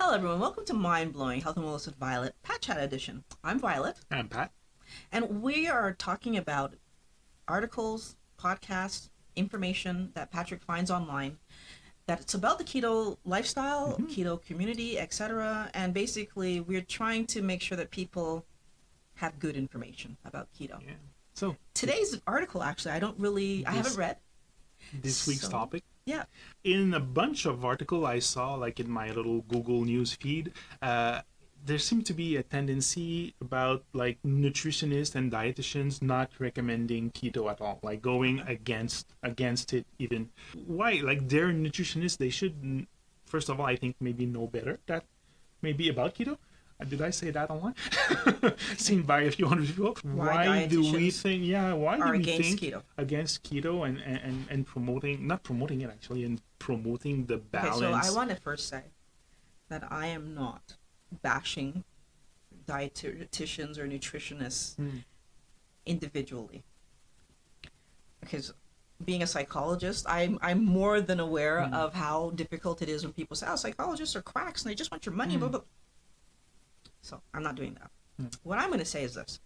Hello, everyone. Welcome to Mind Blowing Health and Wellness with Violet, Pat Chat Edition. I'm Violet. I'm Pat. And we are talking about articles, podcasts, information that Patrick finds online. That it's about the keto lifestyle, keto community, etc. And basically, we're trying to make sure that people have good information about keto. Yeah. So today's article, actually, I haven't read. This week's topic. Yeah. In a bunch of articles I saw, like in my little Google News feed, there seemed to be a tendency about like nutritionists and dietitians not recommending keto at all, like going against it even. Why? Like they're nutritionists, they should, first of all, I think maybe know better that maybe about keto. Did I say that online? Seen by a few hundred people. Why do we think? Yeah, why do we think keto? Against keto and promoting, not promoting it actually, and promoting the balance? Okay, so I want to first say that I am not bashing dietitians or nutritionists individually, because being a psychologist, I'm more than aware of how difficult it is when people say, "Oh, psychologists are quacks and they just want your money." Blah, blah. So I'm not doing that. What I'm going to say is this.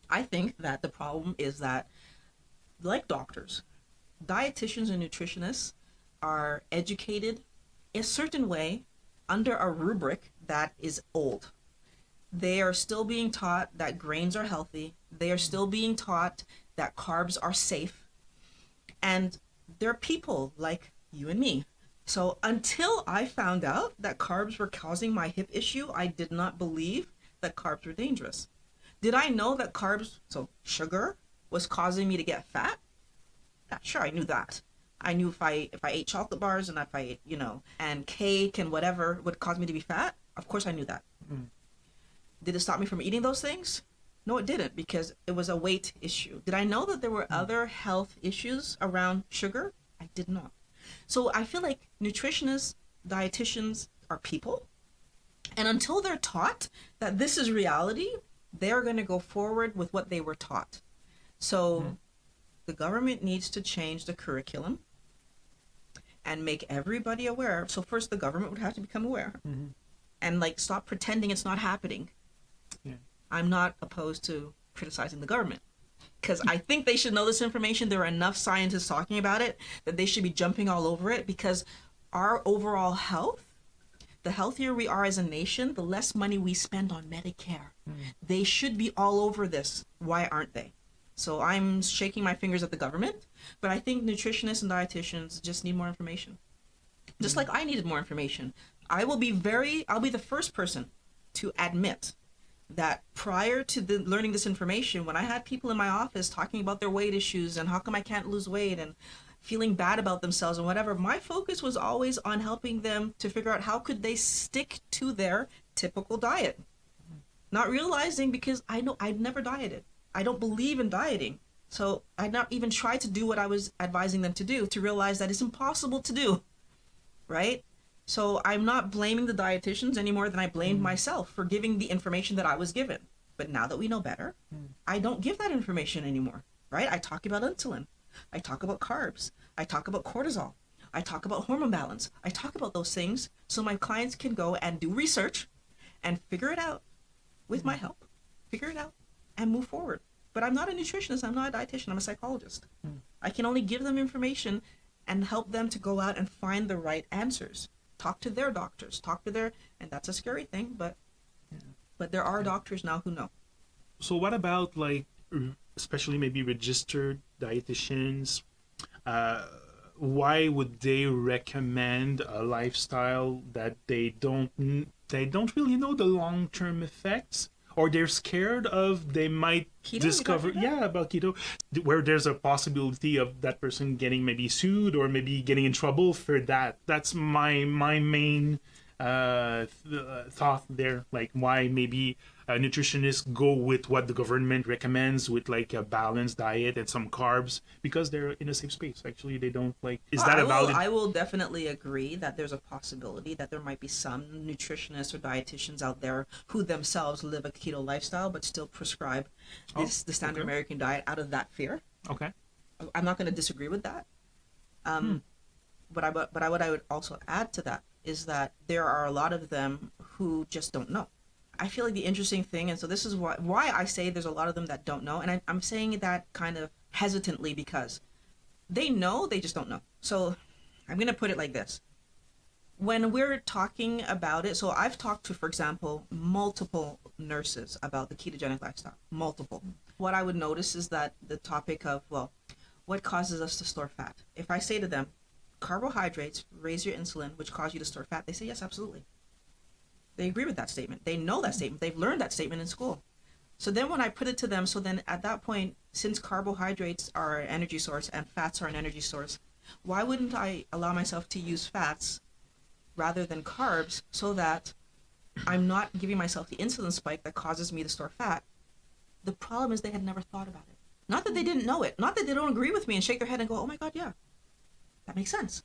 I think that the problem is that, like doctors, dietitians and nutritionists are educated a certain way under a rubric that is old. They are still being taught that grains are healthy. They are still being taught that carbs are safe. And they're people like you and me. So until I found out that carbs were causing my hip issue, I did not believe that carbs were dangerous. Did I know that carbs, so sugar, was causing me to get fat? Yeah, sure, I knew that. I knew if I ate chocolate bars and if I ate, and cake and whatever would cause me to be fat. Of course I knew that. Did it stop me from eating those things? No, it didn't, because it was a weight issue. Did I know that there were other health issues around sugar? I did not. So I feel like nutritionists, dietitians are people. And until they're taught that this is reality, they're going to go forward with what they were taught. So the government needs to change the curriculum and make everybody aware. So first the government would have to become aware and stop pretending it's not happening. Yeah. I'm not opposed to criticizing the government, because I think they should know this information. There are enough scientists talking about it that they should be jumping all over it, because our overall health, the healthier we are as a nation, the less money we spend on Medicare. They should be all over this. Why aren't they? So I'm shaking my fingers at the government, but I think nutritionists and dietitians just need more information. Just like I needed more information. I'll be the first person to admit that prior to learning this information, when I had people in my office talking about their weight issues and how come I can't lose weight and feeling bad about themselves and whatever, my focus was always on helping them to figure out how could they stick to their typical diet. Not realizing, because I know I've never dieted. I don't believe in dieting. So I'd not even tried to do what I was advising them to do, to realize that it's impossible to do, right? So I'm not blaming the dietitians any more than I blamed myself for giving the information that I was given. But now that we know better, I don't give that information anymore, right? I talk about insulin. I talk about carbs. I talk about cortisol. I talk about hormone balance. I talk about those things so my clients can go and do research and figure it out with my help, figure it out and move forward. But I'm not a nutritionist. I'm not a dietitian. I'm a psychologist. I can only give them information and help them to go out and find the right answers. Talk to their doctors, and that's a scary thing, but there are doctors now who know. So what about especially maybe registered dietitians? Why would they recommend a lifestyle that they don't really know the long-term effects? Or they're scared of they might discover about keto, where there's a possibility of that person getting maybe sued or maybe getting in trouble for that. That's my main thought there. Like why maybe nutritionists go with what the government recommends, with a balanced diet and some carbs, because they're in a safe space. Actually, they don't I will definitely agree that there's a possibility that there might be some nutritionists or dietitians out there who themselves live a keto lifestyle but still prescribe the standard American diet out of that fear. Okay. I'm not going to disagree with that. But what I would also add to that is that there are a lot of them who just don't know. I feel like the interesting thing, and so this is why I say there's a lot of them that don't know, and I'm saying that kind of hesitantly because they know, they just don't know. So I'm going to put it like this. When we're talking about it, so I've talked to, for example, multiple nurses about the ketogenic lifestyle, multiple. What I would notice is that the topic of, well, what causes us to store fat? If I say to them, carbohydrates raise your insulin, which cause you to store fat, they say, yes, absolutely. They agree with that statement. They know that statement. They've learned that statement in school. So then when I put it to them, so then at that point, since carbohydrates are an energy source and fats are an energy source, why wouldn't I allow myself to use fats rather than carbs so that I'm not giving myself the insulin spike that causes me to store fat? The problem is they had never thought about it. Not that they didn't know it. Not that they don't agree with me and shake their head and go, oh my God, yeah, that makes sense.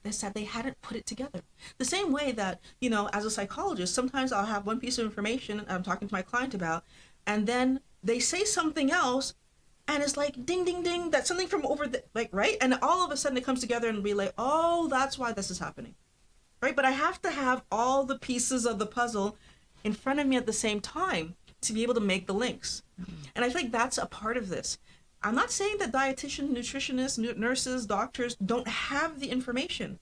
They said they hadn't put it together. The same way that, you know, as a psychologist, sometimes I'll have one piece of information I'm talking to my client about, and then they say something else, and it's like, ding, ding, ding, that's something from over the, like, right? And all of a sudden it comes together and be like, oh, that's why this is happening, right? But I have to have all the pieces of the puzzle in front of me at the same time to be able to make the links. And I think that's a part of this. I'm not saying that dietitians, nutritionists, nurses, doctors don't have the information,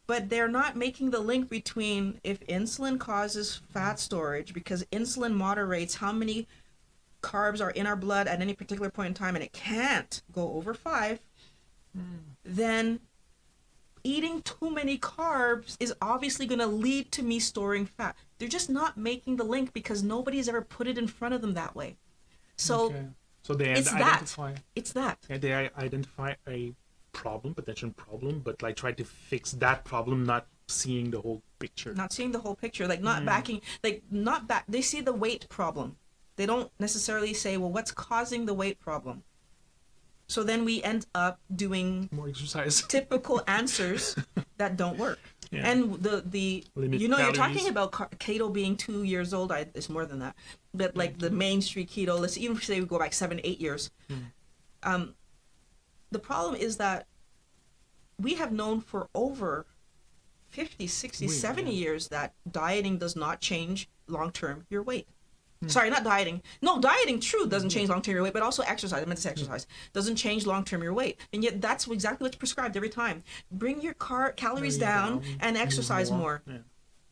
but they're not making the link between if insulin causes fat storage, because insulin moderates how many carbs are in our blood at any particular point in time, and it can't go over 5, then eating too many carbs is obviously going to lead to me storing fat. They're just not making the link because nobody's ever put it in front of them that way. So. Okay. So they It's identify. It's that. Yeah, they identify a problem, potential problem, but like try to fix that problem, not seeing the whole picture. Not seeing the whole picture, like not backing, like not back. They see the weight problem. They don't necessarily say, well, what's causing the weight problem? So then we end up doing More exercise. typical answers that don't work. Yeah. And the Limit you know, calories. you're talking about keto being 2 years old. It's more than that, but like the mainstream keto, let's even say we go back 7-8 years. The problem is that we have known for over 50, 60, 70 years that dieting does not change long-term your weight. Sorry, not dieting. No, dieting, true, doesn't change long-term your weight, but also exercise. I meant to say exercise. Doesn't change long-term your weight. And yet that's exactly what's prescribed every time. Bring your calories down and exercise more. Yeah.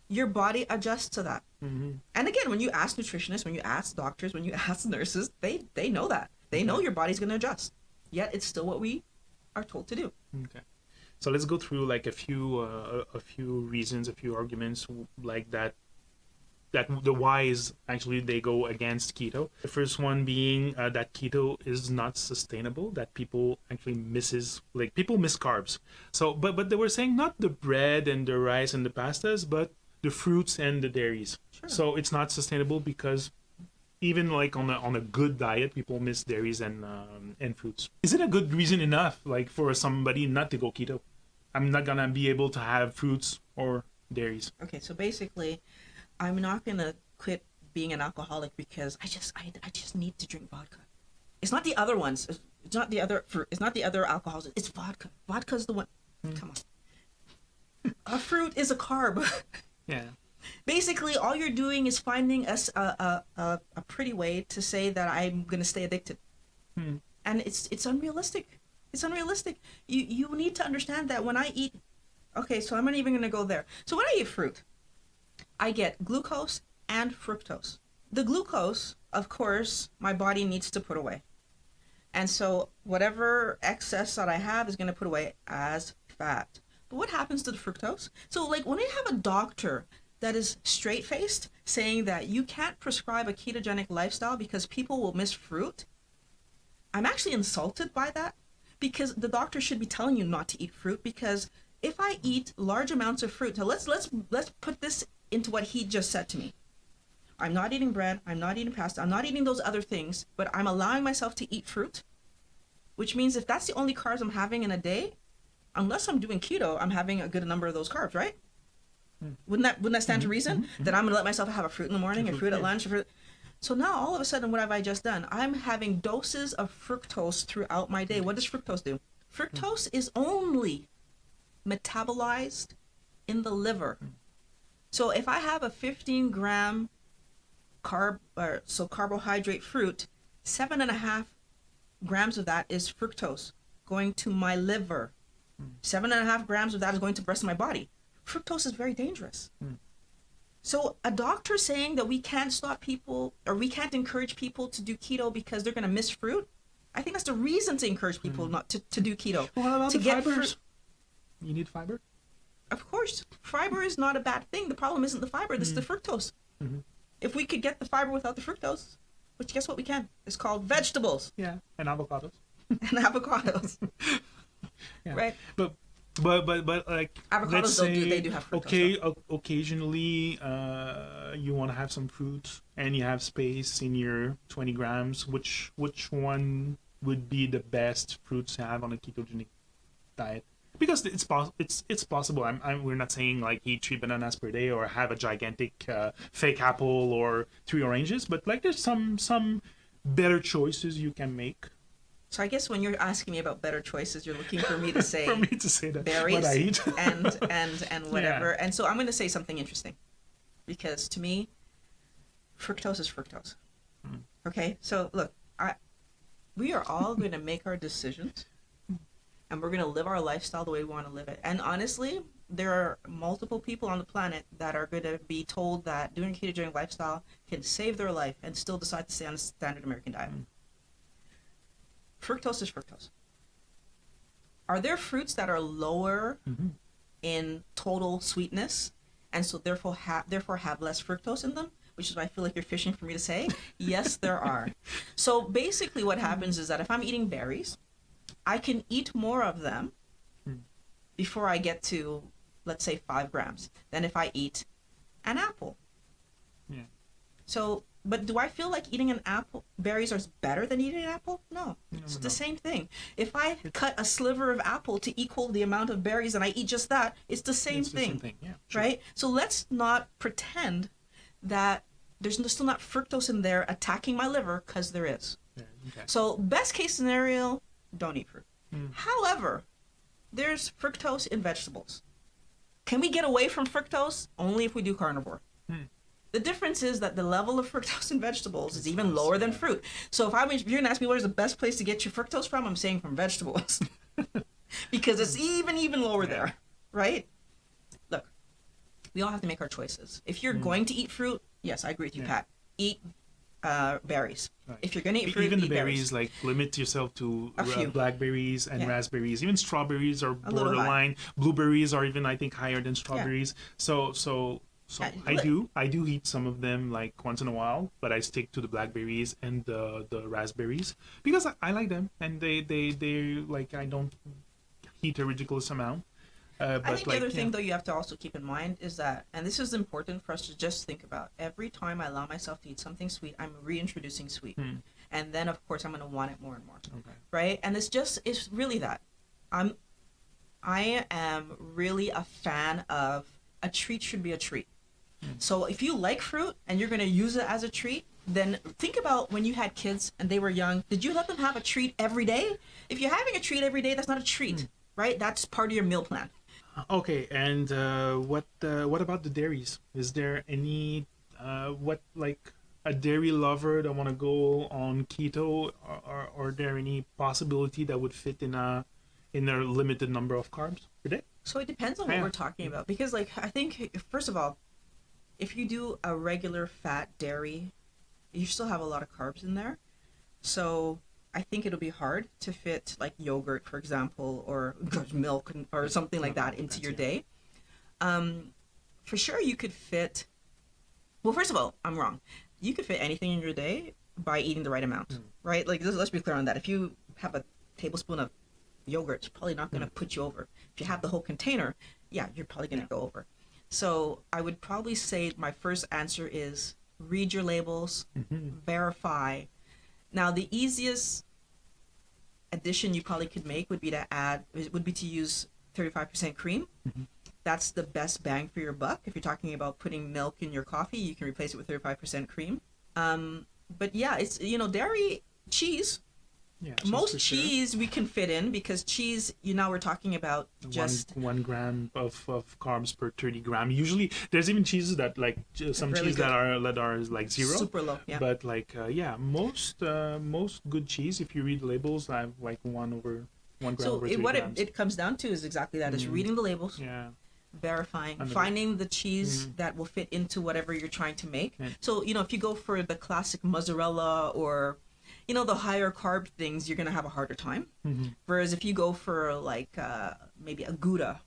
Your body adjusts to that. Mm-hmm. And again, when you ask nutritionists, when you ask doctors, when you ask nurses, they know that. They know your body's going to adjust. Yet it's still what we are told to do. Okay. So let's go through like a few reasons, a few arguments like that the whys actually they go against keto. The first one being that keto is not sustainable, that people actually miss carbs. So but they were saying not the bread and the rice and the pastas, but the fruits and the dairies. Sure. So it's not sustainable because even like on a good diet, people miss dairies and fruits. Is it a good reason enough like for somebody not to go keto? I'm not gonna be able to have fruits or dairies. Okay, so basically, I'm not going to quit being an alcoholic because I just need to drink vodka. It's not the other ones. It's not the other fruit. It's not the other alcohols. It's vodka. Vodka's the one. Come on. A fruit is a carb. Yeah. Basically, all you're doing is finding a pretty way to say that I'm going to stay addicted. And it's unrealistic. It's unrealistic. You need to understand that when I eat... Okay, so I'm not even going to go there. So when I eat fruit, I get glucose and fructose. The glucose, of course, my body needs to put away. And so whatever excess that I have is going to put away as fat. But what happens to the fructose? So like when I have a doctor that is straight-faced saying that you can't prescribe a ketogenic lifestyle because people will miss fruit, I'm actually insulted by that, because the doctor should be telling you not to eat fruit. Because if I eat large amounts of fruit, so let's put this into what he just said to me. I'm not eating bread, I'm not eating pasta, I'm not eating those other things, but I'm allowing myself to eat fruit, which means if that's the only carbs I'm having in a day, unless I'm doing keto, I'm having a good number of those carbs, right? Wouldn't that stand to reason? That I'm going to let myself have a fruit in the morning, a fruit at lunch, a fruit... So now all of a sudden, what have I just done? I'm having doses of fructose throughout my day. What does fructose do? Fructose is only metabolized in the liver. So if I have a 15-gram carbohydrate fruit, 7.5 grams of that is fructose going to my liver. 7.5 grams of that is going to the rest of my body. Fructose is very dangerous. So a doctor saying that we can't stop people, or we can't encourage people to do keto because they're going to miss fruit, I think that's the reason to encourage people not to do keto. Well, what about to the get fibers? You need fiber? Of course, fiber is not a bad thing. The problem isn't the fiber, this is the fructose. If we could get the fiber without the fructose, which guess what we can? It's called vegetables. Yeah, and avocados. And avocados. Yeah. Right? But like, Avocados, let's say, they do have fructose. Occasionally you want to have some fruit and you have space in your 20 grams. Which one would be the best fruits to have on a ketogenic diet? Because it's possible. We're not saying like eat 3 bananas per day or have a gigantic fake apple or 3 oranges, but like there's some better choices you can make. So I guess when you're asking me about better choices, you're looking for me to say For me to say that berries what I eat. and whatever. Yeah. And so I'm going to say something interesting, because to me, fructose is fructose. Okay, so look, we are all going to make our decisions, and we're going to live our lifestyle the way we want to live it. And honestly, there are multiple people on the planet that are going to be told that doing a ketogenic lifestyle can save their life and still decide to stay on a standard American diet. Fructose is fructose. Are there fruits that are lower in total sweetness, and so therefore have less fructose in them? Which is why I feel like you're fishing for me to say. Yes, there are. So basically what happens is that if I'm eating berries, I can eat more of them before I get to, let's say, 5 grams than if I eat an apple. Yeah. So, but do I feel like eating an apple, berries are better than eating an apple? No. It's the same thing. If I cut a sliver of apple to equal the amount of berries and I eat just that, it's the same thing. Yeah, sure. Right? So let's not pretend that there's still not fructose in there attacking my liver, because there is. Yeah, okay. So best case scenario, don't eat fruit. However, there's fructose in vegetables. Can we get away from fructose? Only if we do carnivore. The difference is that the level of fructose in vegetables is even lower than fruit. So if you're gonna ask me where's the best place to get your fructose from, I'm saying from vegetables. Because it's even lower there, right? Look, we all have to make our choices. If you're going to eat fruit, yes, I agree with you, Pat. Eat berries. Right. If you're gonna eat fruit, even the eat berries, like limit yourself to blackberries and raspberries. Even strawberries are borderline. Blueberries are even, I think, higher than strawberries. So I do eat some of them like once in a while, but I stick to the blackberries and the raspberries because I like them, and they like, I don't eat a ridiculous amount. I think the other thing though you have to also keep in mind is that, and this is important for us to just think about, every time I allow myself to eat something sweet, I'm reintroducing sweet, and then of course I'm going to want it more and more. Okay. Right? And it's really that I am really a fan of a treat should be a treat. So if you like fruit and you're going to use it as a treat, then think about when you had kids and they were young. Did you let them have a treat every day? If you're having a treat every day, that's not a treat, right? That's part of your meal plan. Okay, and what about the dairies? Is there any like a dairy lover that want to go on keto, or are there any possibility that would fit in a limited number of carbs per day? So it depends on what we're talking about, because like I think first of all, if you do a regular fat dairy, you still have a lot of carbs in there. So I think it'll be hard to fit like yogurt, for example, or milk or something like that into your day. For sure you could fit, well, first of all, I'm wrong. You could fit anything in your day by eating the right amount, right? Like let's be clear on that. If you have a tablespoon of yogurt, it's probably not going to put you over. If you have the whole container, yeah, you're probably going to go over. So I would probably say my first answer is read your labels, verify. Now the easiest addition you probably could make would be to use 35% cream. That's the best bang for your buck. If you're talking about putting milk in your coffee, you can replace it with 35% cream. But yeah, it's, dairy, cheese, Yeah, cheese for Most sure. cheese we can fit in, because cheese, now we're talking about just 1 gram of carbs per 30 gram. Usually, there's even cheeses that like some Really cheese good. that are like zero. Super low. Yeah. But like most good cheese, if you read the labels, have like 1 gram So over 30 what grams. it comes down to is exactly that: is reading the labels, Yeah. verifying, Under- finding the cheese that will fit into whatever you're trying to make. Yeah. So, if you go for the classic mozzarella or, the higher carb things, you're going to have a harder time. Whereas if you go for like maybe a Gouda,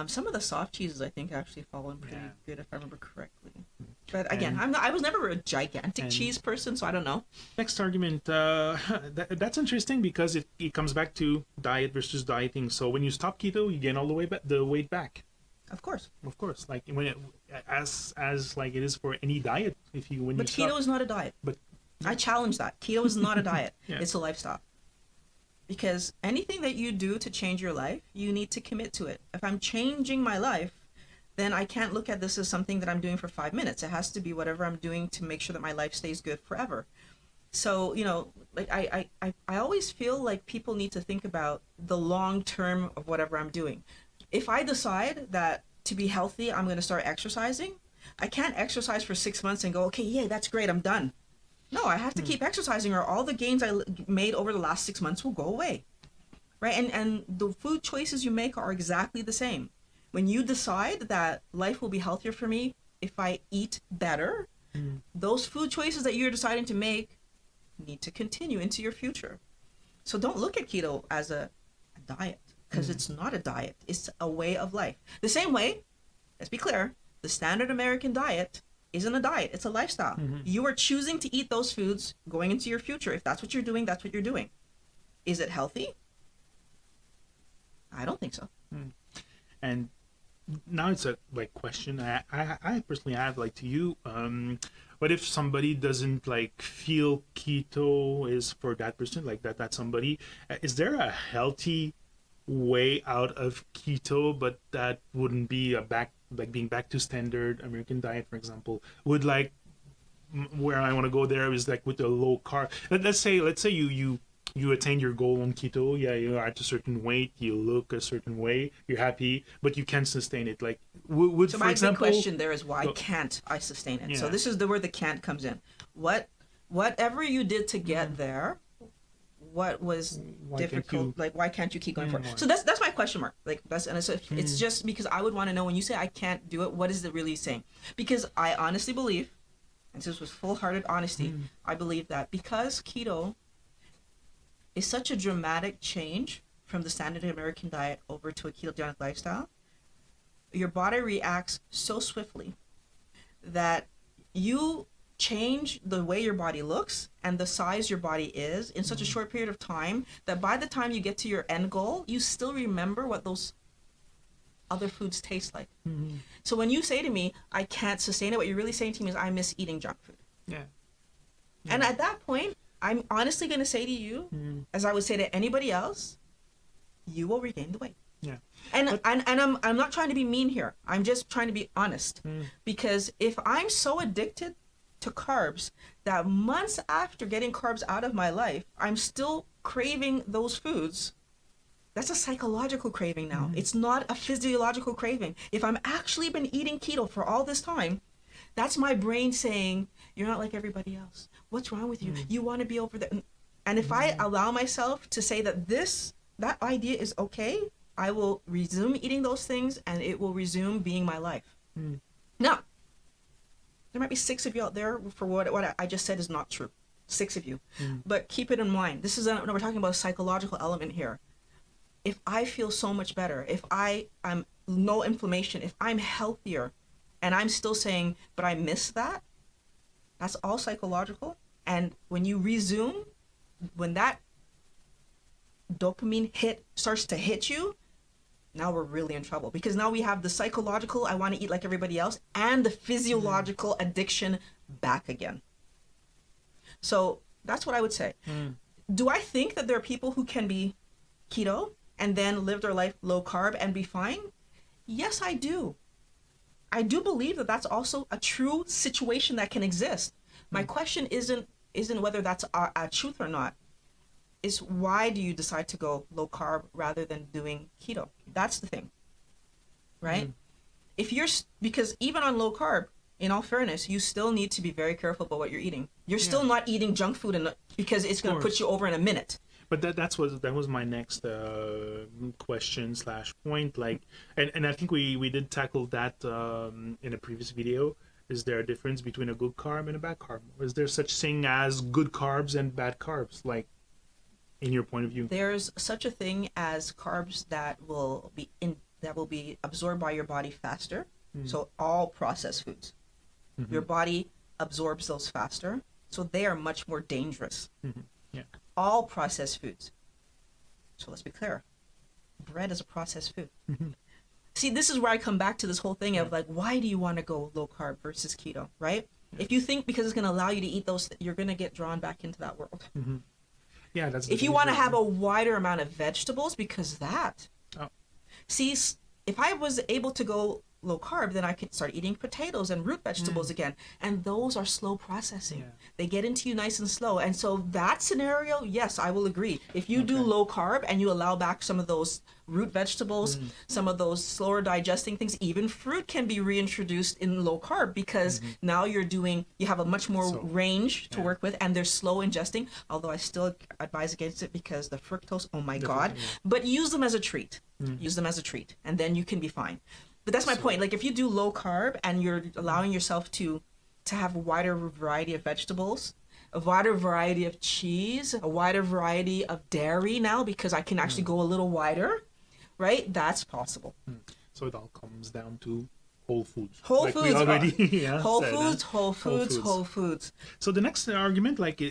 some of the soft cheeses I think actually fall in pretty good, if I remember correctly. But again, I was never a gigantic cheese person, so I don't know. Next argument, that's interesting because it comes back to diet versus dieting. So when you stop keto, you gain all the weight back. Of course. Of course, like as like it is for any diet. When But you keto stop, is not a diet. but I challenge that. Keto is not a diet. Yeah. It's a lifestyle. Because anything that you do to change your life, you need to commit to it. If I'm changing my life, then I can't look at this as something that I'm doing for 5 minutes. It has to be whatever I'm doing to make sure that my life stays good forever. So, like I always feel like people need to think about the long term of whatever I'm doing. If I decide that to be healthy, I'm going to start exercising, I can't exercise for 6 months and go, okay, yeah, that's great, I'm done. No, I have to keep exercising, or all the gains I made over the last 6 months will go away, right? And the food choices you make are exactly the same. When you decide that life will be healthier for me if I eat better, those food choices that you're deciding to make need to continue into your future. So don't look at keto as a diet, because it's not a diet. It's a way of life. The same way, let's be clear, the standard American diet isn't a diet. It's a lifestyle. You are choosing to eat those foods going into your future. If that's what you're doing, that's what you're doing. Is it healthy? I don't think so. And now it's a question I personally have like to you. What if somebody doesn't like feel keto is for that person, like that somebody? Is there a healthy way out of keto, but that wouldn't be being back to standard American diet, for example? Would like where I want to go there is like with a low carb. Let's say you attain your goal on keto. Yeah, you're at a certain weight, you look a certain way, you're happy, but you can't sustain it. Like would So for my example, big question there is, why can't I sustain it? So Yeah. this is where the can't comes in. Whatever you did to get there, what was Why can't difficult? you- Like, why can't you keep going forward? More. So that's my question mark. Like it's just because I would want to know, when you say I can't do it, what is it really saying? Because I honestly believe, and this was full-hearted honesty, I believe that because keto is such a dramatic change from the standard American diet over to a ketogenic lifestyle, your body reacts so swiftly that you change the way your body looks and the size your body is in such a short period of time that by the time you get to your end goal, you still remember what those other foods taste like. So when you say to me, I can't sustain it, what you're really saying to me is, I miss eating junk food. Yeah. And at that point, I'm honestly going to say to you, as I would say to anybody else, you will regain the weight. Yeah. And I'm not trying to be mean here. I'm just trying to be honest. Because if I'm so addicted to carbs that months after getting carbs out of my life, I'm still craving those foods, that's a psychological craving now. It's not a physiological craving. If I'm actually been eating keto for all this time, that's my brain saying, you're not like everybody else. What's wrong with you? You want to be over there. And if I allow myself to say that that idea is okay, I will resume eating those things and it will resume being my life. Now, there might be 6 of you out there for what I just said is not true. 6 of you. But keep it in mind. We're talking about a psychological element here. If I feel so much better, if I'm no inflammation, if I'm healthier, and I'm still saying, but I miss that, that's all psychological. And when you resume, when that dopamine hit starts to hit you, now we're really in trouble, because now we have the psychological, I want to eat like everybody else, and the physiological addiction back again. So that's what I would say. Do I think that there are people who can be keto and then live their life low carb and be fine? Yes, I do. I do believe that that's also a true situation that can exist. My question isn't whether that's a truth or not. is why do you decide to go low carb rather than doing keto? That's the thing, right? If you're because even on low carb, in all fairness, you still need to be very careful about what you're eating. You're still not eating junk food because it's going to put you over in a minute. But that was my next question / point. Like, and I think we did tackle that in a previous video. Is there a difference between a good carb and a bad carb? Is there such thing as good carbs and bad carbs? Like, in your point of view, there's such a thing as carbs that will be absorbed by your body faster. So all processed foods, your body absorbs those faster. So they are much more dangerous. Yeah. All processed foods. So let's be clear. Bread is a processed food. See, this is where I come back to this whole thing of like, why do you want to go low carb versus keto, right? If you think because it's going to allow you to eat those, you're going to get drawn back into that world. Yeah, that's. If you want to have a wider amount of vegetables, because that. See, if I was able to go low carb, then I could start eating potatoes and root vegetables again. And those are slow processing. Yeah. They get into you nice and slow. And so that scenario, yes, I will agree. If you do low carb and you allow back some of those root vegetables, some of those slower digesting things, even fruit can be reintroduced in low carb because now you have a much more range to work with and they're slow ingesting. Although I still advise against it because the fructose, oh my God. But use them as a treat. Use them as a treat and then you can be fine. But that's my point. Like if you do low carb and you're allowing yourself to have a wider variety of vegetables, a wider variety of cheese, a wider variety of dairy now because I can actually go a little wider, right? That's possible. So it all comes down to whole foods. Whole like foods. We already, whole foods. So the next argument, like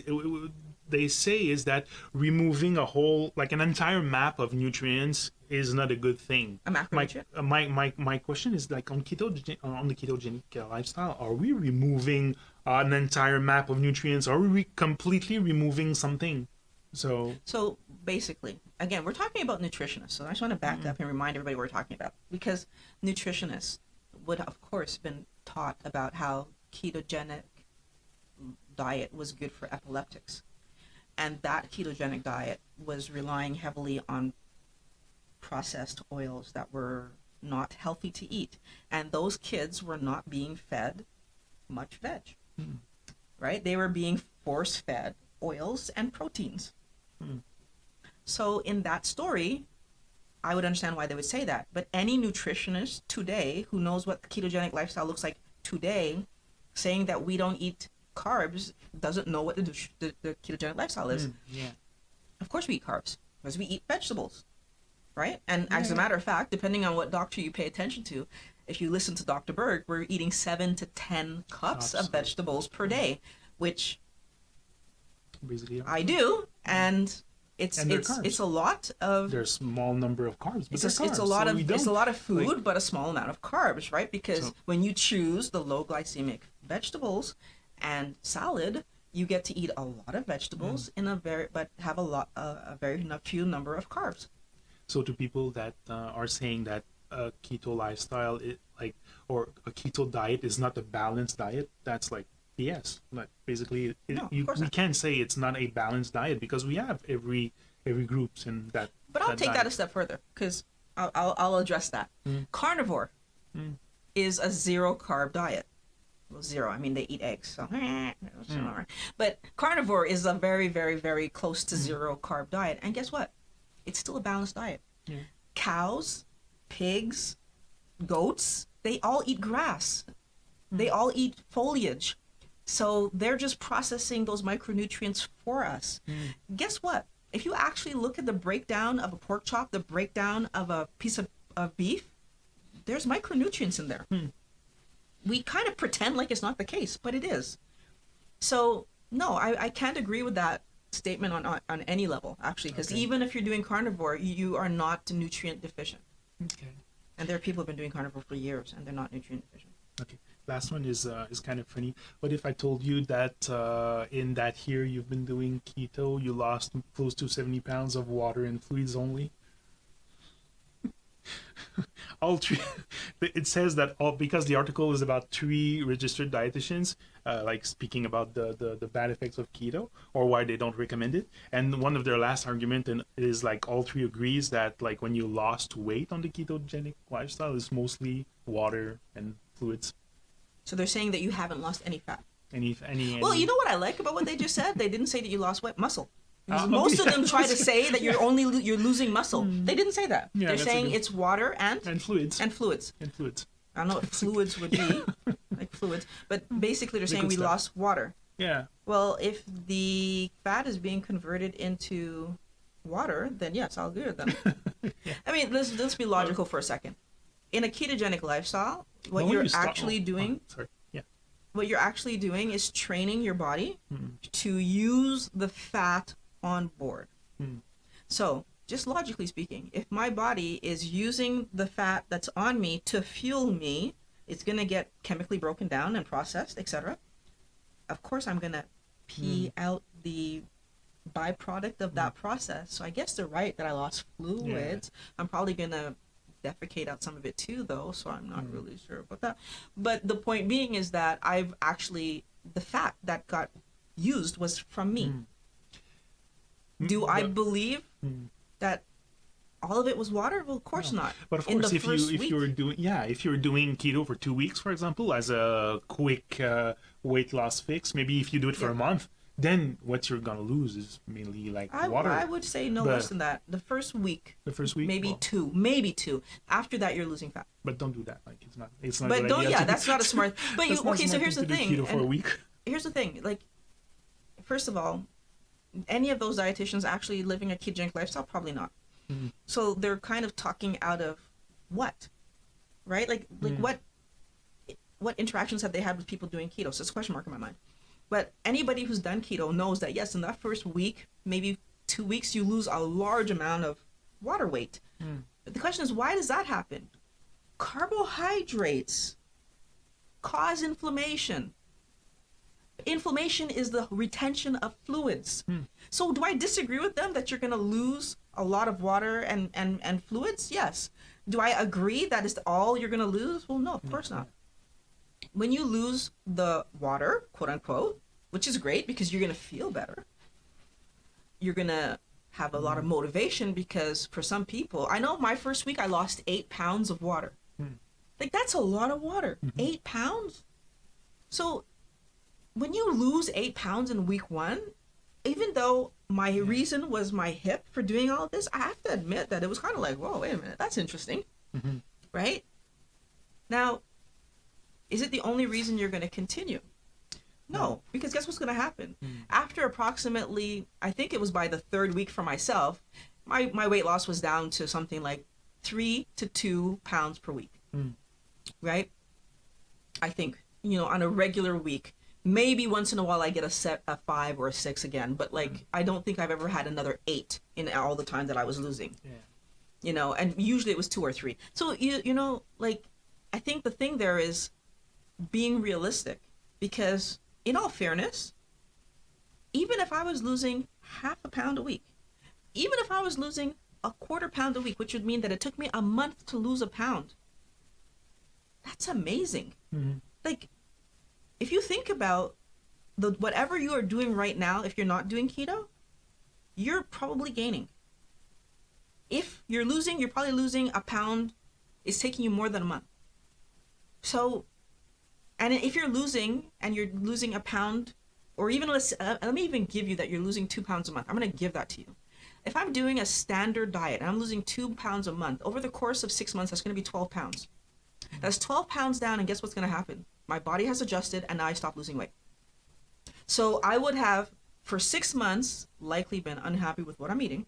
they say, is that removing an entire map of nutrients is not a good thing. A macronutrient? My question is like on the ketogenic lifestyle, are we removing an entire map of nutrients? Are we completely removing something? So basically, again, we're talking about nutritionists. So I just want to back up and remind everybody what we're talking about because nutritionists would, of course, been taught about how ketogenic diet was good for epileptics. And that ketogenic diet was relying heavily on processed oils that were not healthy to eat. And those kids were not being fed much veg, right? They were being force-fed oils and proteins. So in that story, I would understand why they would say that. But any nutritionist today who knows what the ketogenic lifestyle looks like today, saying that we don't eat carbs doesn't know what the ketogenic lifestyle is. Of course we eat carbs because we eat vegetables, right? And as a matter of fact, depending on what doctor you pay attention to, if you listen to Dr. Berg, we're eating 7 to 10 cups of vegetables per day, which basically I do, and it's a lot of. There's a small number of carbs, but it's a lot of food, but a small amount of carbs, right? Because when you choose the low glycemic vegetables and salad, you get to eat a lot of vegetables but have a very few number of carbs. So to people that are saying that a keto lifestyle or a keto diet is not a balanced diet, that's like BS. Like basically, we can't say it's not a balanced diet because we have every groups in that. But I'll take that a step further because I'll address that. Carnivore is a zero carb diet. Well, zero. I mean, they eat eggs, so. But carnivore is a very, very, very close to zero carb diet, and guess what? It's still a balanced diet. Cows, pigs, goats, they all eat grass. They all eat foliage. So they're just processing those micronutrients for us. Guess what? If you actually look at the breakdown of a pork chop, the breakdown of a piece of beef, there's micronutrients in there. We kind of pretend like it's not the case, but it is. So, no, I can't agree with that statement on any level, actually, because even if you're doing carnivore, you are not nutrient deficient. Okay. And there are people who have been doing carnivore for years, and they're not nutrient deficient. Okay. Last one is kind of funny. What if I told you that in that year you've been doing keto, you lost close to 70 pounds of water and fluids only? all three. It says that all, because the article is about 3 registered dietitians, like speaking about the bad effects of keto or why they don't recommend it. And one of their last argument and is like all 3 agrees that like when you lost weight on the ketogenic lifestyle, is mostly water and fluids. So they're saying that you haven't lost any fat. Any Well, you know what I like about what they just said? They didn't say that you lost muscle. Because most okay, of them try to say that you're you're losing muscle. They didn't say that. Yeah, They're that's saying it's water and fluids. and fluids. And fluids. I don't know what fluids would be, like fluids, but basically they're saying Liquid we stuff. lost water. Yeah. Well, if the fat is being converted into water, then yes, I'll agree with them. I mean, let's be logical for a second. In a ketogenic lifestyle, what When you're you stop- actually doing, sorry. Yeah. what you're actually doing is training your body Mm. to use the fat on board. Mm. So, just logically speaking, if my body is using the fat that's on me to fuel me, it's going to get chemically broken down and processed, etc. Of course, I'm going to pee out the byproduct of that process. So I guess they're right that I lost fluids. I'm probably going to defecate out some of it too, though, so I'm not really sure about that. But the point being is that I've actually, the fat that got used was from me. Do I believe that all of it was water? Well, of course not. But of In course, the if first you week. were doing if you're doing keto for 2 weeks, for example, as a quick weight loss fix, maybe if you do it for a month, then what you're gonna lose is mainly like water. I would say no But less than that. The first week, the first week, maybe well, maybe two. After that, you're losing fat. but don't do that. Like it's not a But good don't. idea Yeah, to do- that's not a smart. But you that's not okay? So smart here's the to do thing. keto for a and week. Here's the thing. Like, first of all, any of those dietitians actually living a ketogenic lifestyle? Probably not. So they're kind of talking out of what, right? Like what interactions have they had with people doing keto? So it's a question mark in my mind. But anybody who's done keto knows that yes, in that first week, maybe 2 weeks, you lose a large amount of water weight. But the question is, why does that happen? Carbohydrates cause inflammation. Inflammation is the retention of fluids. So do I disagree with them that you're going to lose a lot of water and fluids? Yes. Do I agree that is all you're going to lose? Well, no, of course not. When you lose the water, quote unquote, which is great because you're going to feel better, you're going to have a lot of motivation because for some people, I know my first week I lost 8 pounds of water. Like that's a lot of water. 8 pounds? So when you lose 8 pounds in week 1, even though my reason was my hip for doing all of this, I have to admit that it was kind of like, whoa, wait a minute, that's interesting, right? Now, is it the only reason you're going to continue? No, because guess what's going to happen? After approximately, I think it was by the 3rd week for myself, my weight loss was down to something like 3 to 2 pounds per week, right? I think, on a regular week. Maybe once in a while I get a 5 or a 6 again, but like I don't think I've ever had another 8 in all the time that I was losing. And usually it was 2 or 3. So like I think the thing there is being realistic, because in all fairness, even if I was losing half a pound a week, even if I was losing a quarter pound a week, which would mean that it took me a month to lose a pound, that's amazing. Like, if you think about whatever you are doing right now, if you're not doing keto, you're probably gaining. If you're losing, you're probably losing a pound. It's taking you more than a month. So, and if you're losing and you're losing a pound, or even let me even give you that you're losing 2 pounds a month. I'm going to give that to you. If I'm doing a standard diet and I'm losing 2 pounds a month, over the course of 6 months, that's going to be 12 pounds. That's 12 pounds down, and guess what's going to happen? My body has adjusted, and now I stop losing weight. So I would have, for 6 months, likely been unhappy with what I'm eating,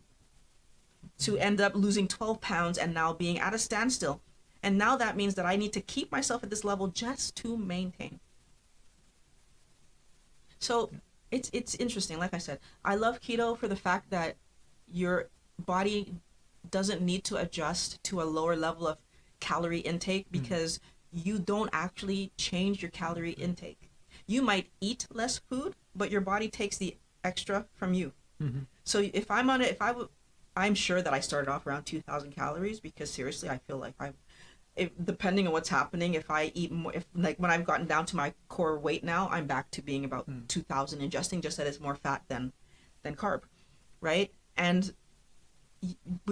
to end up losing 12 pounds and now being at a standstill. And now that means that I need to keep myself at this level just to maintain. So it's interesting. Like I said, I love keto for the fact that your body doesn't need to adjust to a lower level of calorie intake because you don't actually change your calorie intake. You might eat less food, but your body takes the extra from you. So if I'm on it, I'm sure that I started off around 2,000 calories because seriously, I feel like depending on what's happening, if I eat more, if like when I've gotten down to my core weight now, I'm back to being about 2,000 ingesting, just that it's more fat than carb, right? And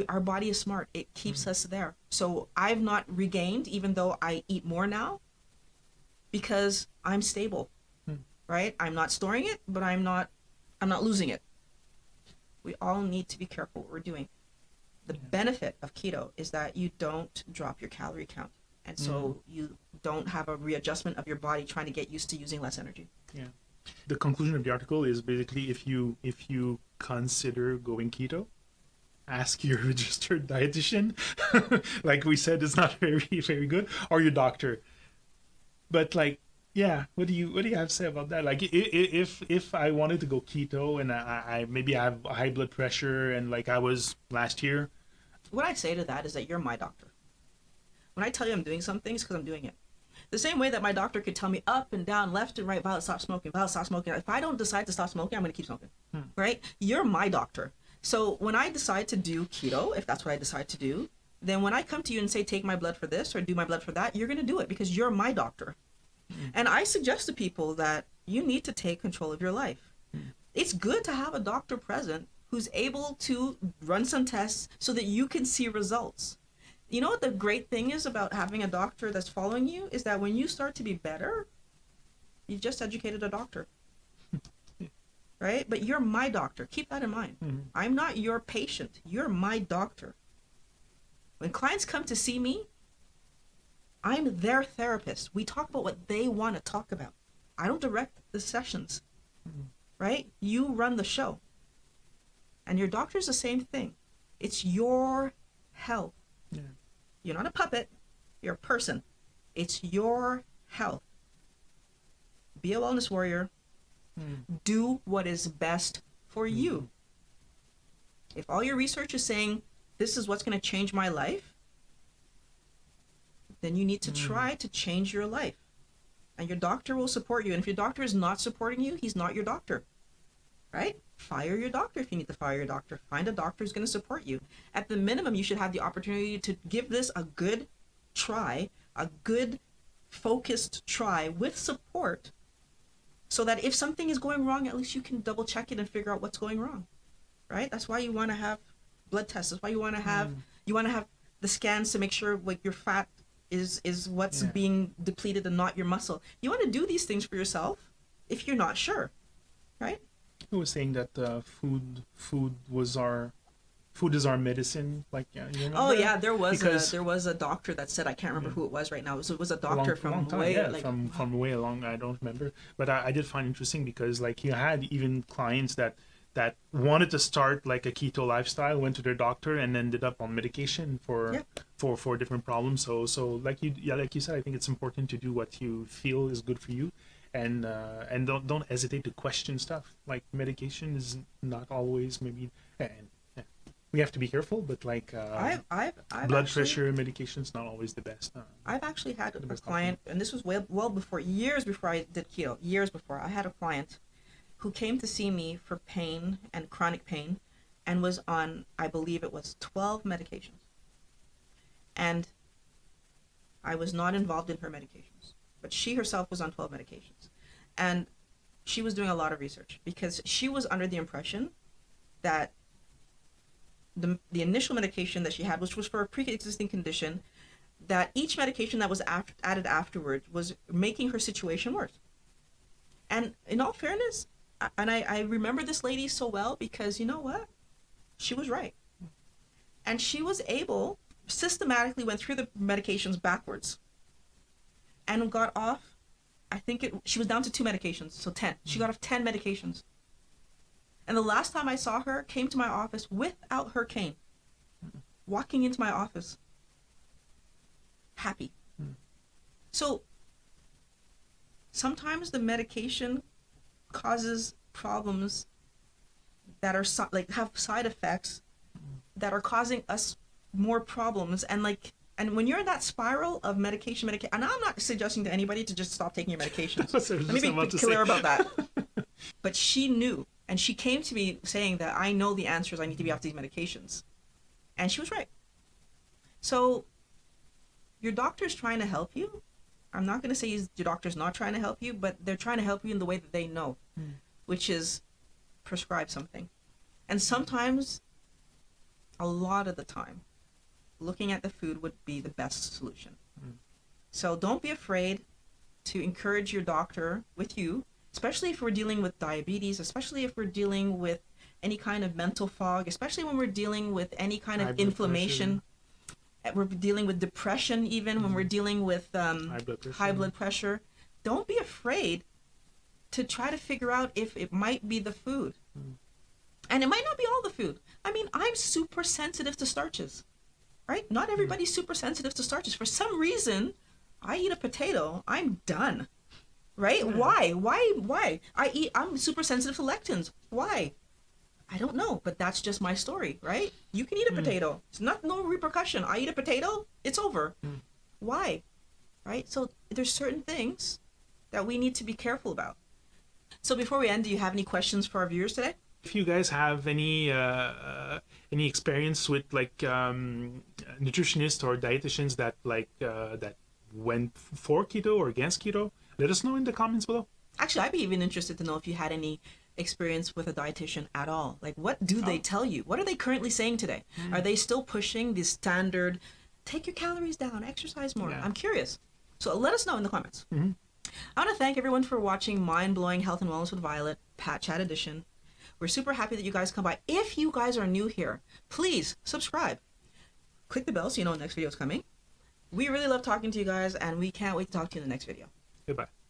our body is smart. It keeps us there. So I've not regained, even though I eat more now, because I'm stable, right? I'm not storing it, but I'm not losing it. We all need to be careful what we're doing. The benefit of keto is that you don't drop your calorie count. And so you don't have a readjustment of your body trying to get used to using less energy. Yeah. The conclusion of the article is basically if you consider going keto, ask your registered dietitian. Like we said, it's not very good, or your doctor. But like, yeah, what do you have to say about that? Like, if I wanted to go keto and I maybe I have high blood pressure and like I was last year, what I say to that is that you're my doctor. When I tell you I'm doing something, it's because I'm doing it. The same way that my doctor could tell me up and down, left and right, Violet, stop smoking, Violet, stop smoking. If I don't decide to stop smoking, I'm going to keep smoking, right? You're my doctor. So when I decide to do keto, if that's what I decide to do, then when I come to you and say, take my blood for this or do my blood for that, you're going to do it because you're my doctor. And I suggest to people that you need to take control of your life. It's good to have a doctor present who's able to run some tests so that you can see results. You know what the great thing is about having a doctor that's following you is that when you start to be better, you've just educated a doctor. Right? But you're my doctor. Keep that in mind. I'm not your patient. You're my doctor. When clients come to see me, I'm their therapist. We talk about what they want to talk about. I don't direct the sessions. Right? You run the show. And your doctor's the same thing. It's your health. Yeah. You're not a puppet. You're a person. It's your health. Be a wellness warrior. Do what is best for you. If all your research is saying, this is what's going to change my life, then you need to try to change your life. And your doctor will support you. And if your doctor is not supporting you, he's not your doctor. Right? Fire your doctor if you need to fire your doctor. Find a doctor who's going to support you. At the minimum, you should have the opportunity to give this a good try, a good focused try with support, so that if something is going wrong, at least you can double check it and figure out what's going wrong. Right? That's why you want to have blood tests. That's why you want to have the scans to make sure like your fat is what's being depleted and not your muscle. You want to do these things for yourself if you're not sure. Right? I was saying that food is our medicine. Like, yeah, you remember? Oh yeah, there was a doctor that said, I can't remember who it was right now. It was a doctor from way along. I don't remember, but I did find interesting because like you had even clients that wanted to start like a keto lifestyle, went to their doctor and ended up on medication for different problems. So like you said, I think it's important to do what you feel is good for you. And don't hesitate to question stuff. Like medication is not always maybe, and we have to be careful. But like I've blood pressure medication is not always the best. I've actually had a client, and this was years before I did keto. Years before, I had a client who came to see me for pain and chronic pain, and was on, I believe it was 12 medications, and I was not involved in her medications. But she herself was on 12 medications. And she was doing a lot of research because she was under the impression that the initial medication that she had, which was for a pre-existing condition, that each medication that was added afterwards was making her situation worse. And in all fairness, I remember this lady so well because you know what? She was right. And she was systematically went through the medications backwards. And got off, she was down to 2 medications, so 10. She got off 10 medications. And the last time I saw her, came to my office without her cane, walking into my office, happy. So sometimes the medication causes problems that are have side effects that are causing us more problems, and when you're in that spiral of medication, and I'm not suggesting to anybody to just stop taking your medications. Let me be clear about that. But she knew, and she came to me saying that I know the answers. I need to be off these medications. And she was right. So your doctor's trying to help you. I'm not going to say your doctor's not trying to help you, but they're trying to help you in the way that they know, which is prescribe something. And sometimes, a lot of the time, looking at the food would be the best solution. So don't be afraid to encourage your doctor with you, especially if we're dealing with diabetes, especially if we're dealing with any kind of mental fog, especially when we're dealing with any kind of inflammation. We're dealing with depression, even when we're dealing with high blood pressure. Don't be afraid to try to figure out if it might be the food. And it might not be all the food. I mean, I'm super sensitive to starches, right? Not everybody's super sensitive to starches. For some reason, I eat a potato, I'm done, right? Why? I'm super sensitive to lectins. Why? I don't know, but that's just my story, right? You can eat a potato. It's no repercussion. I eat a potato, it's over. Why? Right? So there's certain things that we need to be careful about. So before we end, do you have any questions for our viewers today? If you guys have any experience with like nutritionists or dietitians that that went for keto or against keto, let us know in the comments below. Actually, I'd be even interested to know if you had any experience with a dietitian at all. Like, what do they tell you? What are they currently saying today? Are they still pushing the standard, take your calories down, exercise more? I'm curious. So let us know in the comments. I want to thank everyone for watching Mind Blowing Health and Wellness with Violet, Pat Chat Edition. We're super happy that you guys come by. If you guys are new here, please subscribe. Click the bell so you know when the next video is coming. We really love talking to you guys, and we can't wait to talk to you in the next video. Goodbye.